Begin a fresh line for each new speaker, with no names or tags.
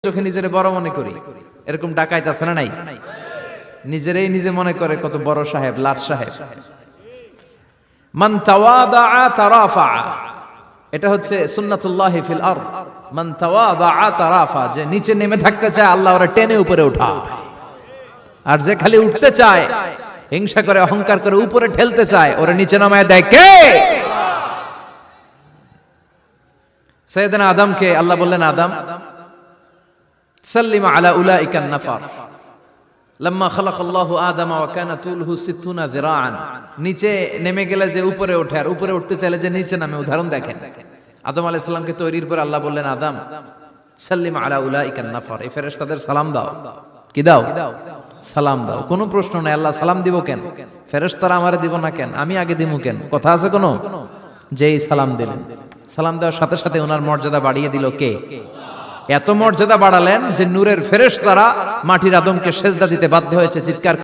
চোখে নিজের বড় মনে করি, এরকম ডাকাইত আছে না নাই? নিজেরাই নিজে মনে করে কত বড় সাহেব, লাট সাহেব। মান তাওয়াদা তারাফা, এটা হচ্ছে সুন্নাতুল্লাহি ফিল আরদ। মান তাওয়াদা তারাফা, যে নিচে নেমে থাকতে চায় আল্লাহ ওরে টেনে উপরে উঠায়, আর যে খালি উঠতে চায়, হিংসা করে অহংকার করে উপরে ঠেলতে চায়, ওরে নিচে নামায় দেয় কে? সাইয়েদনা আদমকে আল্লাহ বললেন, আদম সাল্লিম আলা উলাইকান নাফার লাম্মা খালাকাল্লাহু আদামা ওয়া কানা তুলহু 60 যিরাআন। নিচে নেমে গেলে যে উপরে ওঠে, আর উপরে উঠতে চাইলে যে নিচে নামে, উদাহরণ দেখেন। আদম আলাইহিস সালামকে তৈরির পর আল্লাহ বললেন, আদম সাল্লিম আলা উলাইকান নাফার, এই ফেরেশতাদের সালাম দাও। কি দাও? সালাম দাও। কোনো প্রশ্ন নাই, আল্লাহ সালাম দিব কেন? ফেরেশতারা আমারে দিব না কেন? আমি আগে দিব কেন? কথা আছে কোনো? যেই সালাম দিলেন, সালাম দেওয়ার সাথে সাথে ওনার মর্যাদা বাড়িয়ে দিল কে? এত মর্যাদা বাড়ালেন যে নূরের ফেরেশতারা মাটির আদমকে সেজদা দিতে বাধ্য হয়েছে, চিৎকার